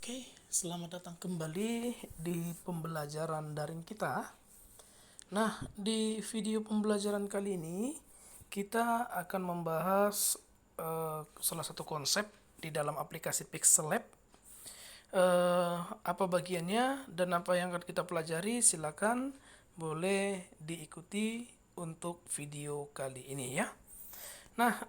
Oke, selamat datang kembali di pembelajaran daring kita. Nah, di video pembelajaran kali ini kita akan membahas salah satu konsep di dalam aplikasi Pixel Lab. Apa bagiannya dan apa yang akan kita pelajari, silakan boleh diikuti untuk video kali ini ya. Nah,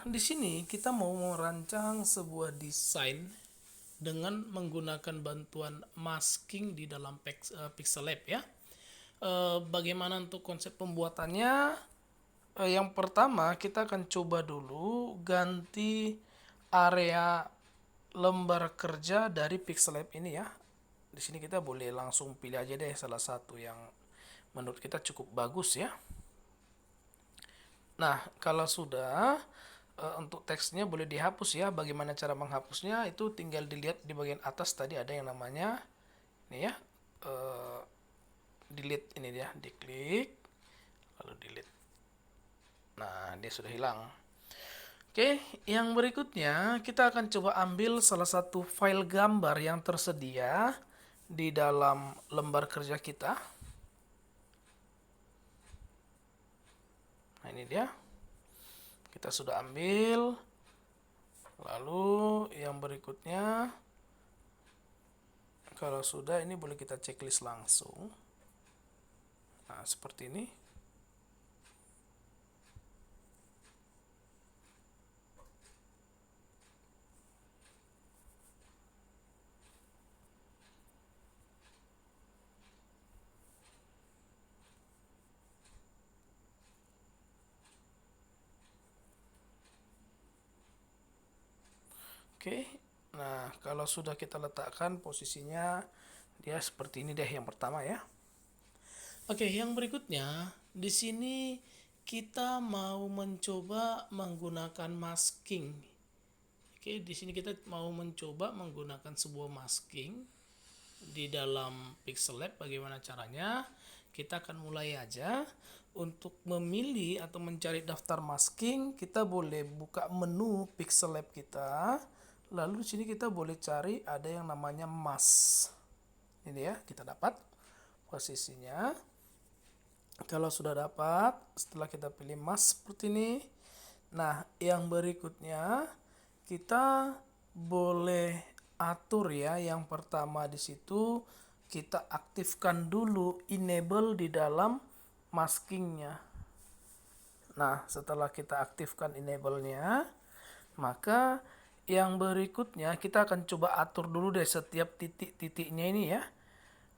di sini kita mau merancang sebuah desain dengan menggunakan bantuan masking di dalam Pixel Lab ya. Bagaimana untuk konsep pembuatannya? Yang pertama kita akan coba dulu ganti area lembar kerja dari Pixel Lab ini ya. Di sini kita boleh langsung pilih aja deh salah satu yang menurut kita cukup bagus ya. Nah, kalau sudah untuk teksnya boleh dihapus ya. Bagaimana cara menghapusnya? Itu tinggal dilihat di bagian atas tadi ada yang namanya ini ya, delete ini dia, diklik lalu delete. Nah, dia sudah hilang. Oke, yang berikutnya kita akan coba ambil salah satu file gambar yang tersedia di dalam lembar kerja kita. Nah, ini dia. Kita sudah ambil. Lalu yang berikutnya, kalau sudah ini boleh kita checklist langsung. Nah, seperti ini. Oke. Nah, kalau sudah kita letakkan posisinya dia seperti ini deh yang pertama ya. Oke, yang berikutnya di sini kita mau mencoba menggunakan masking. Oke, di sini kita mau mencoba menggunakan sebuah masking di dalam Pixel Lab. Bagaimana caranya? Kita akan mulai aja. Untuk memilih atau mencari daftar masking, kita boleh buka menu Pixel Lab kita. Lalu di sini kita boleh cari ada yang namanya mask. Ini ya, kita dapat posisinya. Kalau sudah dapat, setelah kita pilih mask seperti ini. Nah, yang berikutnya kita boleh atur ya. Yang pertama di situ kita aktifkan dulu enable di dalam maskingnya. Nah, setelah kita aktifkan enable-nya, maka yang berikutnya kita akan coba atur dulu deh setiap titik-titiknya ini ya.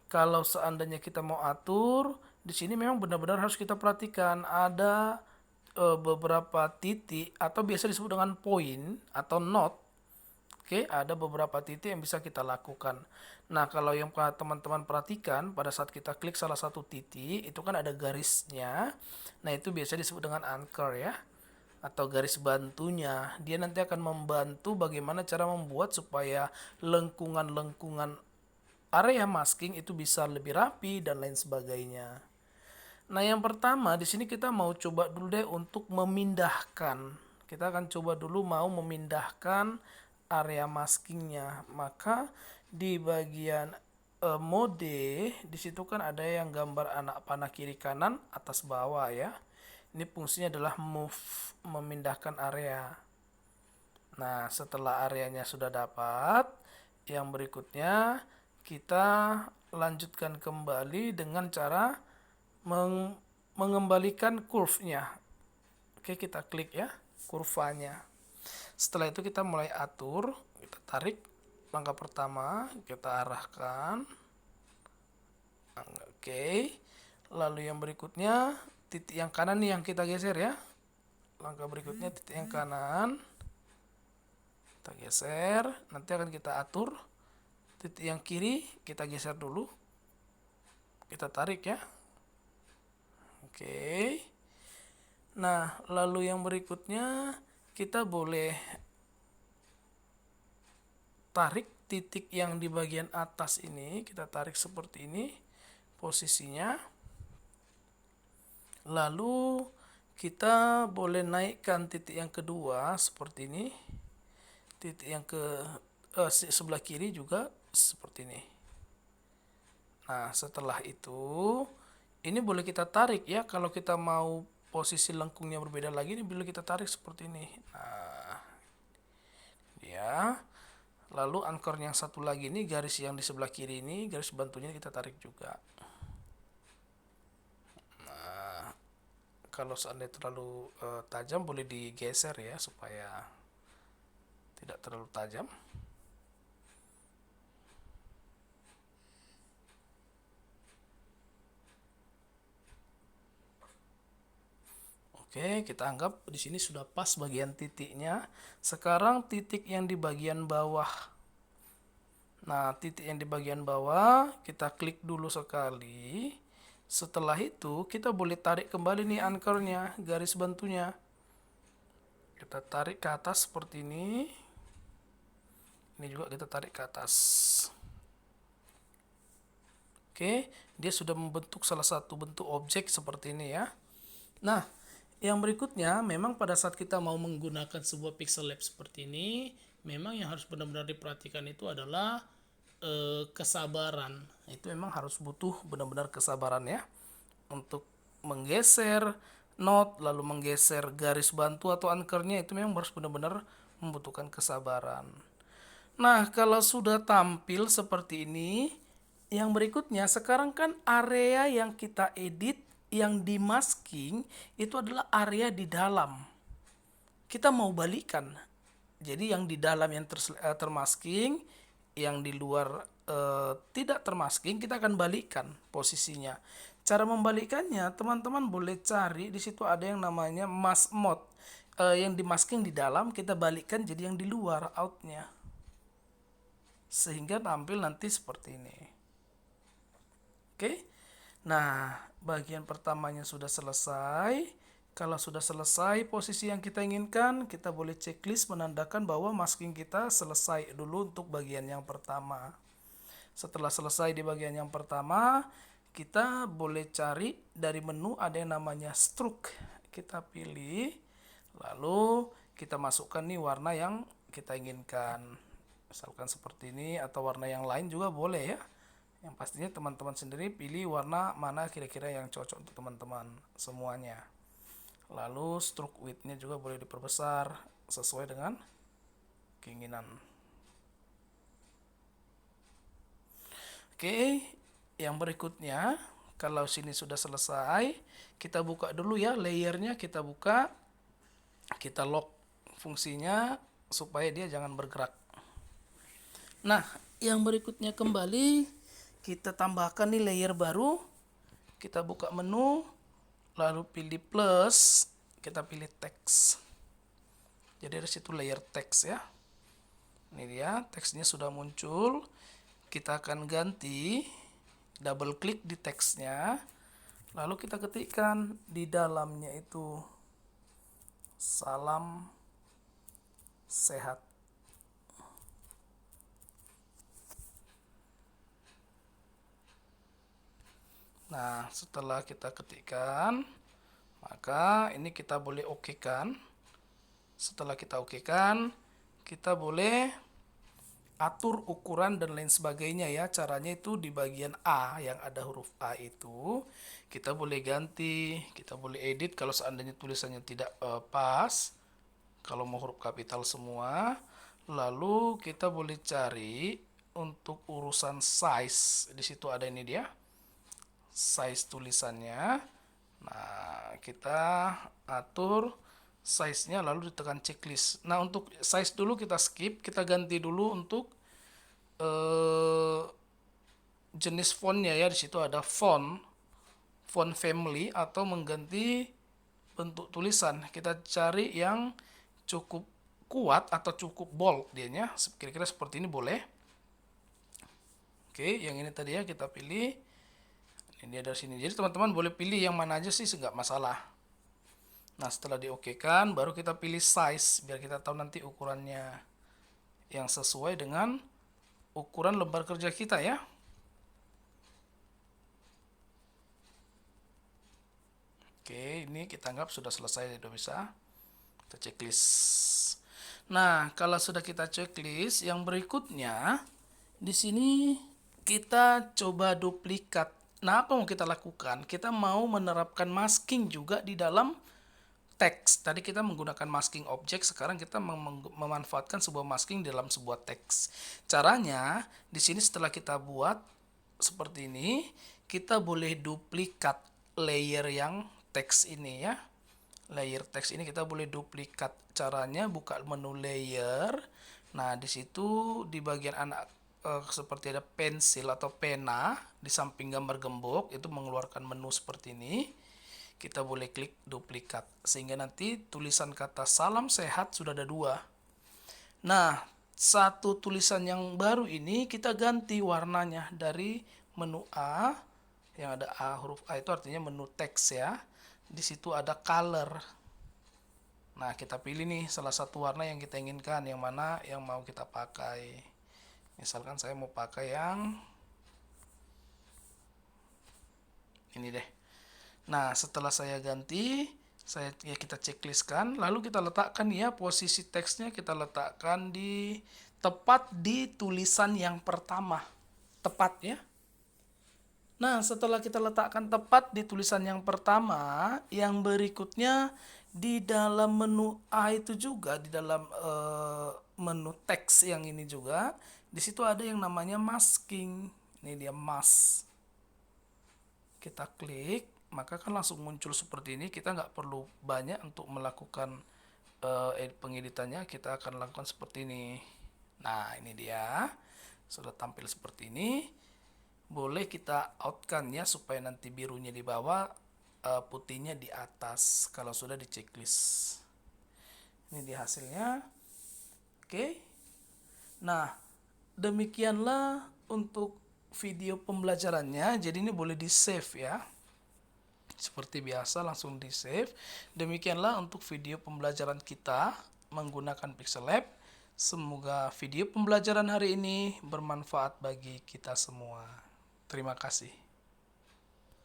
Kalau seandainya kita mau atur, di sini memang benar-benar harus kita perhatikan ada beberapa titik atau biasa disebut dengan poin atau not. Oke, ada beberapa titik yang bisa kita lakukan. Nah, kalau yang teman-teman perhatikan pada saat kita klik salah satu titik, itu kan ada garisnya. Nah, itu biasa disebut dengan anchor ya, atau garis bantunya. Dia nanti akan membantu bagaimana cara membuat supaya lengkungan-lengkungan area masking itu bisa lebih rapi dan lain sebagainya. Nah, yang pertama di sini kita mau coba dulu deh untuk memindahkan. Kita akan coba dulu mau memindahkan area maskingnya. Maka di bagian mode di situ kan ada yang gambar anak panah kiri kanan atas bawah ya. Ini fungsinya adalah move, memindahkan area. Nah, setelah areanya sudah dapat, yang berikutnya kita lanjutkan kembali dengan cara mengembalikan curve-nya. Oke, kita klik ya kurvanya. Setelah itu kita mulai atur, kita tarik. Langkah pertama kita arahkan. Oke. Lalu yang berikutnya titik yang kanan nih yang kita geser ya. Langkah berikutnya titik yang kanan kita geser. Nanti akan kita atur. Titik yang kiri kita geser dulu. Kita tarik ya. Oke. Nah, lalu yang berikutnya kita boleh tarik titik yang di bagian atas ini, kita tarik seperti ini posisinya. Lalu kita boleh naikkan titik yang kedua seperti ini. Titik yang sebelah kiri juga seperti ini. Nah, setelah itu ini boleh kita tarik ya, kalau kita mau posisi lengkungnya berbeda lagi, ini boleh kita tarik seperti ini. Nah, ya. Lalu anchor yang satu lagi ini, garis yang di sebelah kiri ini, garis bantunya kita tarik juga. Nah, kalau seandainya terlalu tajam boleh digeser ya, supaya tidak terlalu tajam. Oke, kita anggap di sini sudah pas bagian titiknya. Sekarang titik yang di bagian bawah. Nah, titik yang di bagian bawah kita klik dulu sekali. Setelah itu kita boleh tarik kembali nih anchornya, garis bantunya. Kita tarik ke atas seperti ini. Ini juga kita tarik ke atas. Oke, dia sudah membentuk salah satu bentuk objek seperti ini ya. Nah, yang berikutnya, memang pada saat kita mau menggunakan sebuah pixel lab seperti ini, memang yang harus benar-benar diperhatikan itu adalah kesabaran. Itu memang harus butuh benar-benar kesabaran ya, untuk menggeser node, lalu menggeser garis bantu atau anchornya, itu memang harus benar-benar membutuhkan kesabaran. Nah, kalau sudah tampil seperti ini, yang berikutnya sekarang kan area yang kita edit, yang di masking itu adalah area di dalam. Kita mau balikan. Jadi yang di dalam yang termasking, yang di luar tidak termasking, kita akan balikan posisinya. Cara membalikannya, teman-teman boleh cari di situ ada yang namanya mask mode. Yang di masking di dalam kita balikkan jadi yang di luar outnya, sehingga tampil nanti seperti ini. Oke. Nah, bagian pertamanya sudah selesai. Kalau sudah selesai posisi yang kita inginkan, kita boleh checklist menandakan bahwa masking kita selesai dulu untuk bagian yang pertama. Setelah selesai di bagian yang pertama, kita boleh cari dari menu ada yang namanya stroke. Kita pilih, lalu kita masukkan nih warna yang kita inginkan. Misalkan seperti ini, atau warna yang lain juga boleh ya. Yang pastinya teman-teman sendiri pilih warna mana kira-kira yang cocok untuk teman-teman semuanya. Lalu stroke width-nya juga boleh diperbesar sesuai dengan keinginan. Oke, yang berikutnya, kalau sini sudah selesai, kita buka dulu ya layernya, kita buka, kita lock fungsinya supaya dia jangan bergerak. Nah, yang berikutnya kembali kita tambahkan nih layer baru. Kita buka menu, lalu pilih plus, kita pilih teks. Jadi dari situ layer teks ya. Ini dia, teksnya sudah muncul. Kita akan ganti, double klik di teksnya, lalu kita ketikkan di dalamnya itu salam sehat. Nah, setelah kita ketikkan, maka ini kita boleh okekan. Setelah kita okekan, kita boleh atur ukuran dan lain sebagainya ya. Caranya itu di bagian A yang ada huruf A itu kita boleh ganti, kita boleh edit kalau seandainya tulisannya tidak pas. Kalau mau huruf kapital semua, lalu kita boleh cari untuk urusan size. Di situ ada ini dia, size tulisannya. Nah, kita atur size-nya lalu ditekan checklist. Nah, untuk size dulu kita skip, kita ganti dulu untuk jenis fontnya ya. Di situ ada font family atau mengganti bentuk tulisan. Kita cari yang cukup kuat atau cukup bold dianya, kira-kira seperti ini boleh. Oke, yang ini tadi ya kita pilih. Ini dia dari sini. Jadi teman-teman boleh pilih yang mana aja sih, nggak masalah. Nah, setelah diokekan, baru kita pilih size, biar kita tahu nanti ukurannya yang sesuai dengan ukuran lembar kerja kita ya. Oke, ini kita anggap sudah selesai, sudah bisa. Kita checklist. Nah, kalau sudah kita checklist, yang berikutnya di sini kita coba duplikat. Nah, apa mau kita lakukan? Kita mau menerapkan masking juga di dalam teks. Tadi kita menggunakan masking objek, sekarang kita memanfaatkan sebuah masking dalam sebuah teks. Caranya, di sini setelah kita buat seperti ini, kita boleh duplikat layer yang teks ini ya. Layer teks ini kita boleh duplikat. Caranya buka menu layer. Nah, di situ di bagian seperti ada pensil atau pena di samping gambar gembok itu mengeluarkan menu seperti ini. Kita boleh klik duplikat sehingga nanti tulisan kata salam sehat sudah ada dua. Nah, satu tulisan yang baru ini kita ganti warnanya dari menu A yang ada A, huruf A itu artinya menu teks ya. Di situ ada color. Nah, kita pilih nih salah satu warna yang kita inginkan, yang mana yang mau kita pakai. Misalkan saya mau pakai yang ini deh. Nah, setelah saya ganti, kita checklistkan, lalu kita letakkan ya posisi teksnya kita letakkan di tepat di tulisan yang pertama. Tepat ya. Nah, setelah kita letakkan tepat di tulisan yang pertama, yang berikutnya di dalam menu A itu juga, di dalam menu teks yang ini juga, di situ ada yang namanya masking. Ini dia mask. Kita klik, maka kan langsung muncul seperti ini. Kita nggak perlu banyak untuk melakukan pengeditannya, kita akan lakukan seperti ini. Nah, ini dia. Sudah tampil seperti ini. Boleh kita outkan ya supaya nanti birunya di bawah, putihnya di atas kalau sudah di checklist. Ini dia hasilnya. Oke. Nah, demikianlah untuk video pembelajarannya. Jadi ini boleh di save ya. Seperti biasa langsung di save. Demikianlah untuk video pembelajaran kita menggunakan Pixel Lab. Semoga video pembelajaran hari ini bermanfaat bagi kita semua. Terima kasih.